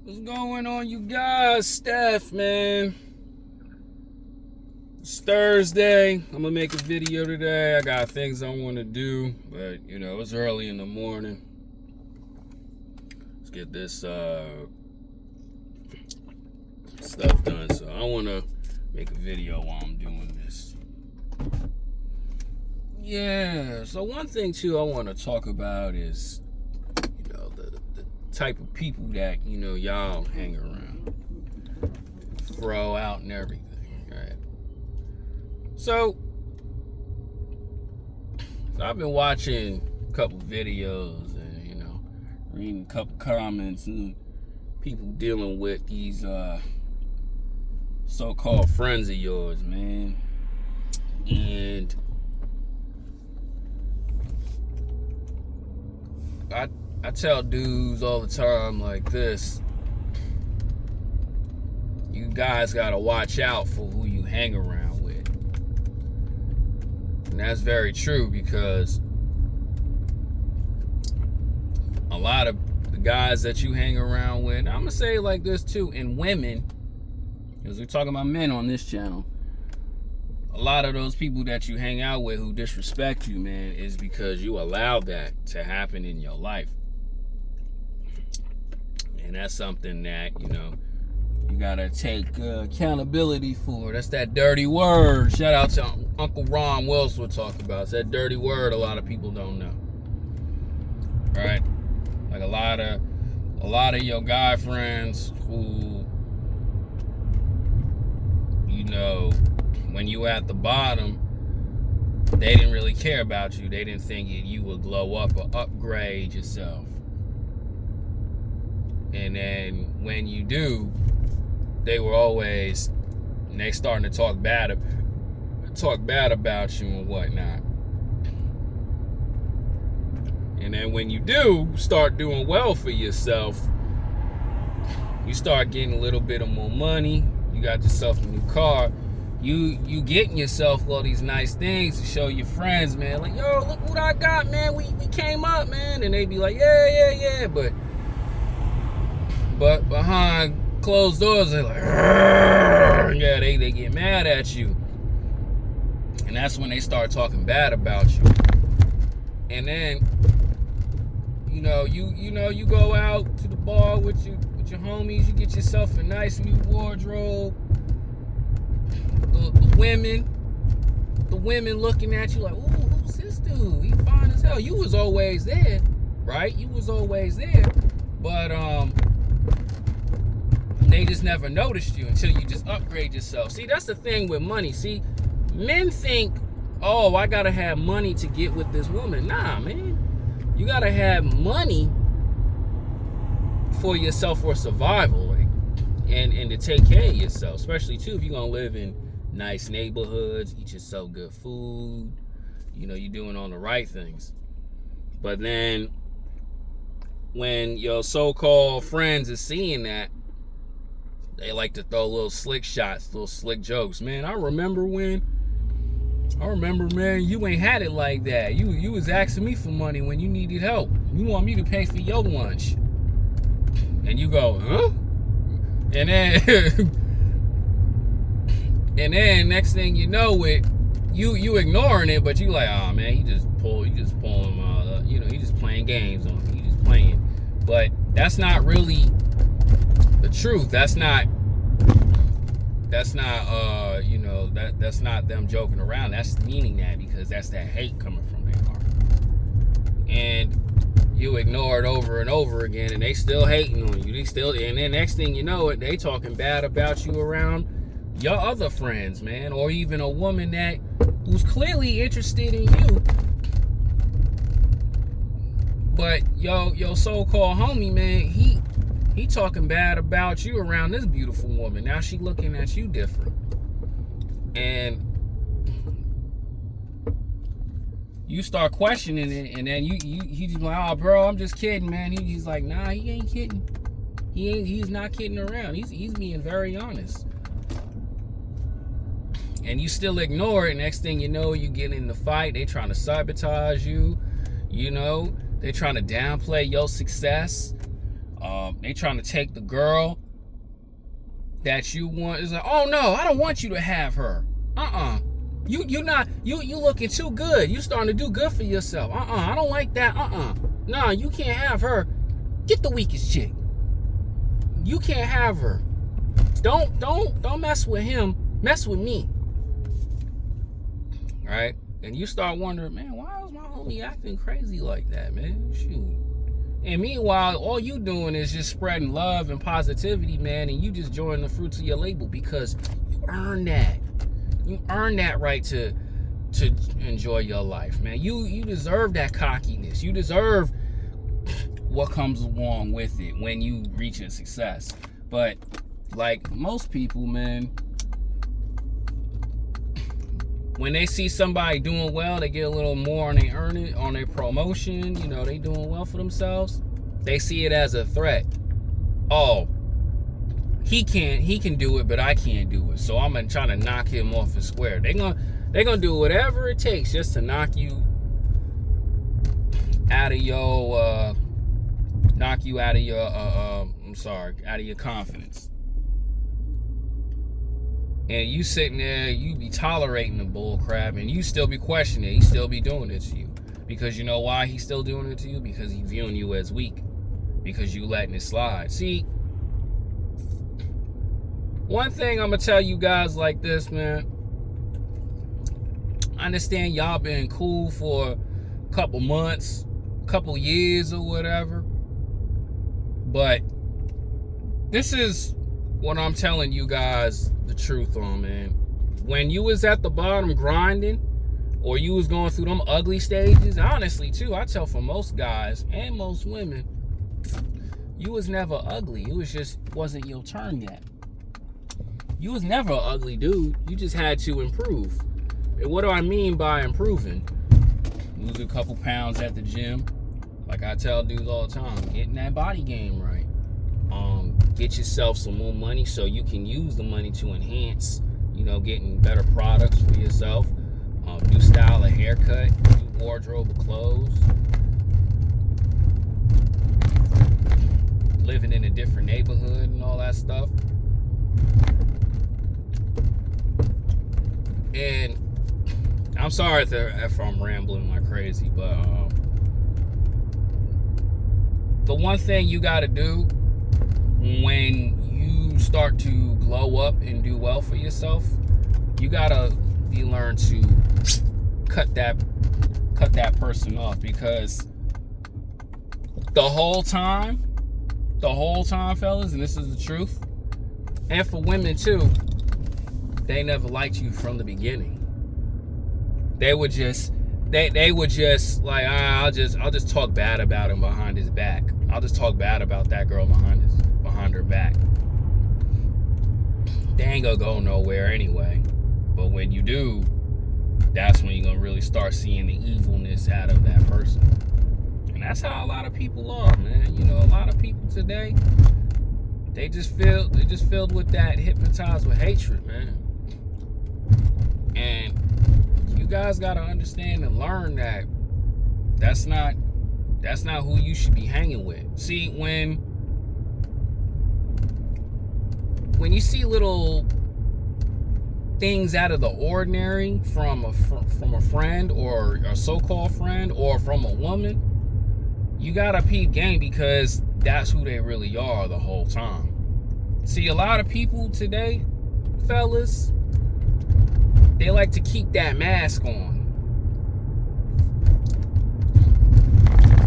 What's going on, you guys? Steph, man. It's Thursday. I'm gonna make a video today. I got things I want to do, but it's early in the morning. Let's get this stuff done. So I want to make a video while I'm doing this. Yeah. So one thing too I want to talk about is the type of people that y'all hang around, throw out and everything, right? So I've been watching a couple videos and reading a couple comments and people dealing with these so-called friends of yours, man. And I tell dudes all the time like this: you guys gotta watch out for who you hang around with. And that's very true, because a lot of the guys that you hang around with, I'm gonna say it like this too, and women, because we're talking about men on this channel, a lot of those people that you hang out with who disrespect you, man, is because you allowed that to happen in your life. And that's something that, you gotta take accountability for. That's that dirty word. Shout out to Uncle Ron Wells will talk about. It's that dirty word a lot of people don't know. Right? Like a lot of your guy friends who, when you at the bottom, they didn't really care about you. They didn't think you would glow up or upgrade yourself. And then when you do, they starting to talk bad about you and whatnot. And then when you do start doing well for yourself, you start getting a little bit of more money. You got yourself a new car. You getting yourself all these nice things to show your friends, man. Like, yo, look what I got, man. We came up, man. And they be like, yeah. But behind closed doors, they're like, yeah, they get mad at you. And that's when they start talking bad about you. And then, you go out to the bar with your homies, you get yourself a nice new wardrobe. The women looking at you like, ooh, who's this dude? He fine as hell. You was always there, right? You was always there. But they just never noticed you until you just upgrade yourself. See, that's the thing with money. See, men think, oh, I gotta have money to get with this woman. Nah, man. You gotta have money for yourself, for survival, and to take care of yourself. Especially too, if you're gonna live in nice neighborhoods, eat yourself good food, you're doing all the right things. But then when your so-called friends are seeing that, they like to throw little slick shots, little slick jokes. Man, I remember, man, you ain't had it like that. You was asking me for money when you needed help. You want me to pay for your lunch. And you go, huh? And then next thing you know, you ignoring it, but you like, oh man, he just pulling he just playing games on me. He just playing. But that's not really the truth. That's not that's not them joking around. That's meaning that, because that's that hate coming from their heart. And you ignore it over and over again, and they still hating on you. And then next thing you know it, they talking bad about you around your other friends, man, or even a woman who's clearly interested in you. But your so-called homie, man, he talking bad about you around this beautiful woman. Now she looking at you different. And you start questioning it, and then he's like, oh, bro, I'm just kidding, man. He's like, nah, he ain't kidding. He's not kidding around. He's being very honest. And you still ignore it. Next thing you know, you get in the fight. They trying to sabotage you. They're trying to downplay your success. They trying to take the girl that you want. It's like, oh no, I don't want you to have her. You looking too good. You starting to do good for yourself. I don't like that. Nah, you can't have her. Get the weakest chick. You can't have her. Don't mess with him. Mess with me. Right? And you start wondering, man, why is my homie acting crazy like that, man? Shoot. And meanwhile, all you doing is just spreading love and positivity, man, and you just join the fruits of your label because you earned that. You earned that right to enjoy your life, man. You deserve that cockiness. You deserve what comes along with it when you reach a success. But like most people, man, when they see somebody doing well, they get a little more and they earn it on their promotion, you know, they doing well for themselves. They see it as a threat. Oh, he can do it, but I can't do it. So I'm gonna try to knock him off his square. They're gonna do whatever it takes just to knock you out of your out of your confidence. And you sitting there, you be tolerating the bull crap, and you still be questioning it. He still be doing it to you. Because you know why he's still doing it to you? Because he's viewing you as weak. Because you letting it slide. See, one thing I'm going to tell you guys like this, man. I understand y'all been cool for a couple months, couple years or whatever. But this is what I'm telling you guys the truth on, man. When you was at the bottom grinding, or you was going through them ugly stages, honestly too, I tell for most guys and most women, you was never ugly. It was just wasn't your turn yet. You was never an ugly dude. You just had to improve. And what do I mean by improving? Lose a couple pounds at the gym. Like I tell dudes all the time, getting that body game right. Get yourself some more money so you can use the money to enhance, you know, getting better products for yourself. New style of haircut, new wardrobe of clothes. Living in a different neighborhood and all that stuff. And I'm sorry if I'm rambling like crazy, but the one thing you got to do when you start to glow up and do well for yourself, you gotta learn to cut that person off. Because the whole time, fellas, and this is the truth, and for women too, they never liked you from the beginning. They would just like, I'll just talk bad about him behind his back. I'll just talk bad about that girl behind her back. They ain't gonna go nowhere anyway. But when you do, that's when you're gonna really start seeing the evilness out of that person. And that's how a lot of people are, man. You know, a lot of people today, they just filled with that, hypnotized with hatred, man. And you guys gotta understand and learn that that's not who you should be hanging with. See, when you see little things out of the ordinary from a friend or a so-called friend or from a woman, you gotta peep game, because that's who they really are the whole time. See, a lot of people today, fellas, they like to keep that mask on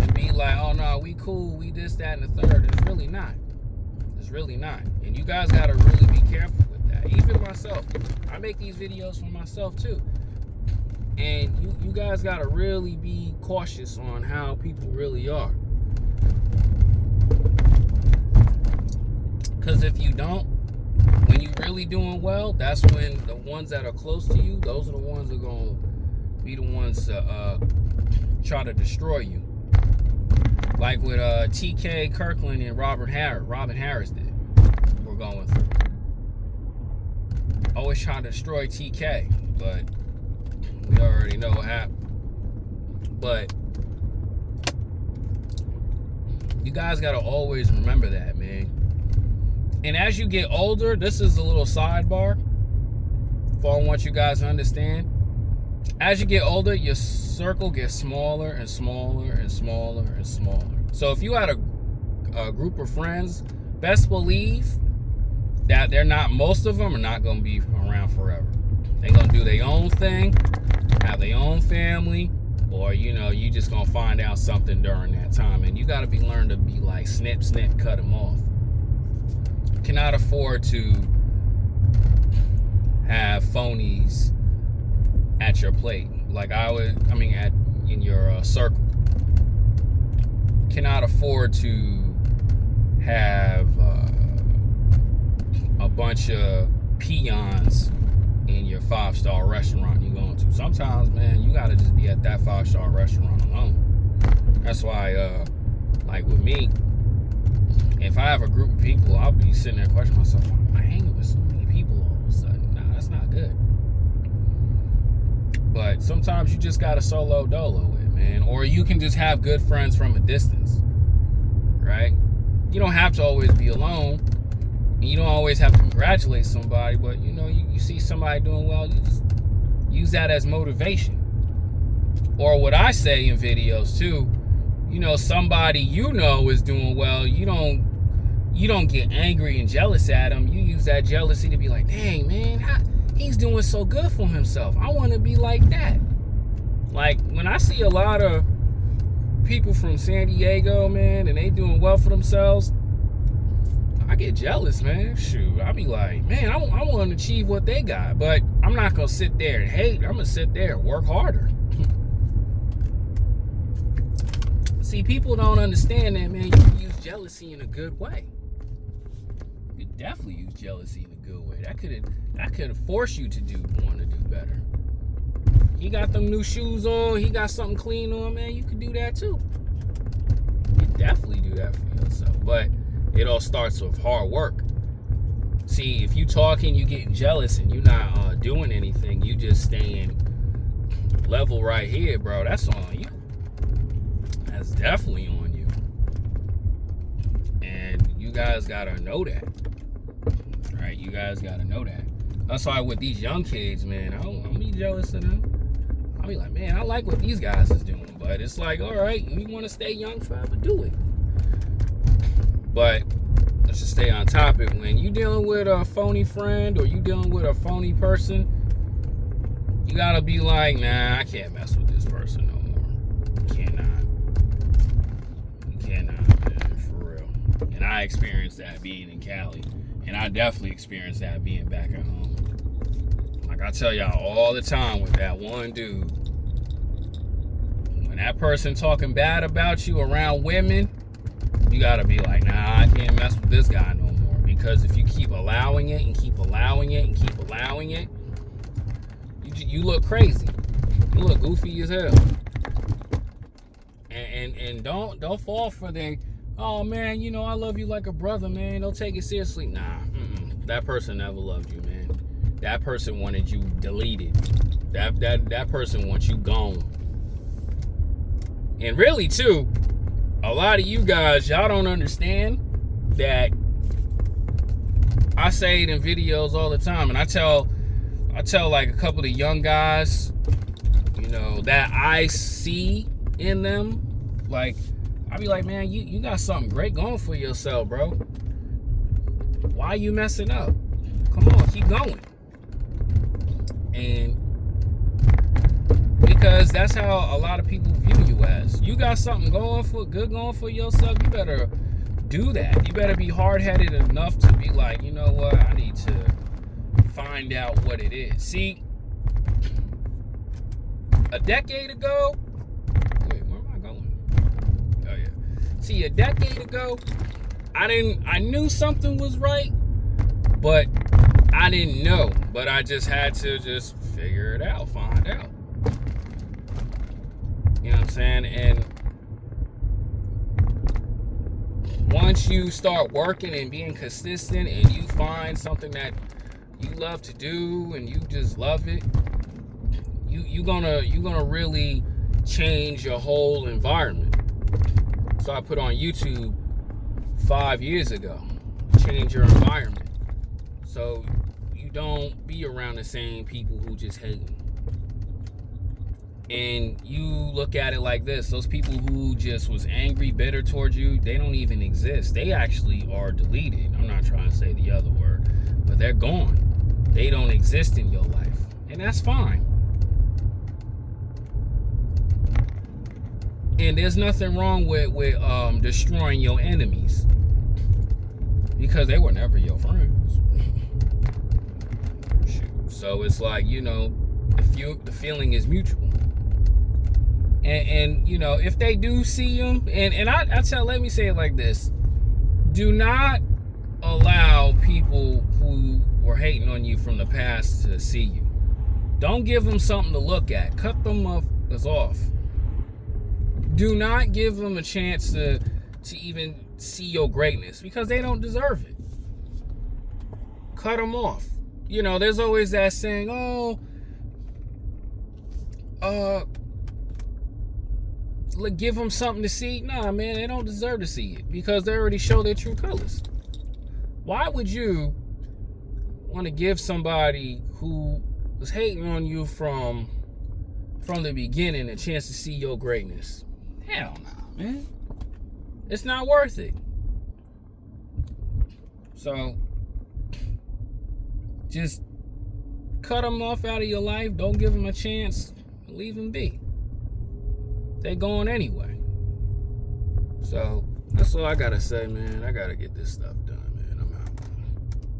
and be like, oh no, we cool, we this, that, and the third. It's really not. It's really not. And you guys gotta really be careful with that. Even myself, I make these videos for myself too. And you guys gotta really be cautious on how people really are. Because if you don't, when you're really doing well, that's when the ones that are close to you, those are the ones that are gonna be the ones to try to destroy you. Like with TK Kirkland and Robin Harris did. We're going through. Always trying to destroy TK, but we already know what happened. But You guys got to always remember that, man. And as you get older, this is a little sidebar for I want you guys to understand. As you get older, your circle gets smaller and smaller and smaller and smaller. So if you had a group of friends, best believe that most of them are not going to be around forever. They're going to do their own thing, have their own family, or, you just going to find out something during that time. And you got to learn to be like, snip, snip, cut them off. You cannot afford to have phonies at your plate. Like in your circle. Cannot afford to have a bunch of peons in your 5-star restaurant you're going to. Sometimes, man, you gotta just be at that 5-star restaurant alone. That's why, like with me, if I have a group of people, I'll be sitting there questioning myself, why am I hanging with so many people all of a sudden? Nah, that's not good. But sometimes you just gotta solo dolo it, man. Or you can just have good friends from a distance, right? You don't have to always be alone. And you don't always have to congratulate somebody, but you see somebody doing well, you just use that as motivation. Or what I say in videos too, somebody is doing well, you don't get angry and jealous at them. You use that jealousy to be like, dang, man, he's doing so good for himself. I want to be like that. Like when I see a lot of people from San Diego, man, and they doing well for themselves, I get jealous, man. Shoot, I be like, man, I want to achieve what they got, but I'm not gonna sit there and hate. I'm gonna sit there and work harder. See, people don't understand that, man. You can use jealousy in a good way. You definitely use jealousy in a good way. That could force you to want to do better. He got them new shoes on. He got something clean on, man. You could do that too. You definitely do that for yourself, but it all starts with hard work. See, if you talking, you getting jealous, and you not doing anything, you just staying level right here, bro. That's on you. That's definitely on you. And you guys gotta know that, right? You guys gotta know that. That's why with these young kids, man, I don't be jealous of them. I'll be like, man, I like what these guys is doing, but it's like, all right, you want to stay young forever, do it. But let's just stay on topic. When you dealing with a phony friend or you dealing with a phony person, you gotta be like, nah, I can't mess with this person no more. You cannot, man, for real. And I experienced that being in Cali, and I definitely experienced that being back at home. Like I tell y'all all the time with that one dude, when that person talking bad about you around women, you gotta be like, nah, I can't mess with this guy no more. Because if you keep allowing it and keep allowing it and keep allowing it, you look crazy. You look goofy as hell. And don't fall for the, oh man, I love you like a brother, man. Don't take it seriously. Nah, that person never loved you, man. That person wanted you deleted. That person wants you gone. And really too, a lot of you guys, y'all don't understand that I say it in videos all the time, and I tell like a couple of young guys, that I see in them, like, I be like, man, you got something great going for yourself, bro. Why you messing up? Come on, keep going. And because that's how a lot of people view you as. You got something going for yourself, you better do that. You better be hard-headed enough to be like, you know what, I need to find out what it is. See, a decade ago, wait, where am I going? Oh yeah. See, a decade ago, I knew something was right, but I didn't know. But I just had to just figure it out, find out. You know what I'm saying? And once you start working and being consistent and you find something that you love to do and you just love it, you're gonna really change your whole environment. So I put on YouTube 5 years ago. Change your environment. So you don't be around the same people who just hate you. And you look at it like this: those people who just was angry, bitter towards you, they don't even exist. They actually are deleted. I'm not trying to say the other word, but they're gone. They don't exist in your life, and that's fine. And there's nothing wrong with destroying your enemies, because they were never your friends. Shoot. So it's like, the feeling is mutual. And if they do see them, let me say it like this: do not allow people who were hating on you from the past to see you. Don't give them something to look at. Cut them off. Do not give them a chance to even see your greatness, because they don't deserve it. Cut them off. There's always that saying, give them something to see. Nah, man, they don't deserve to see it, because they already show their true colors. Why would you want to give somebody who was hating on you from the beginning a chance to see your greatness? Hell no, man. It's not worth it. So just cut them off out of your life. Don't give them a chance. Leave them be. They going anyway. So that's all I gotta say, man. I gotta get this stuff done.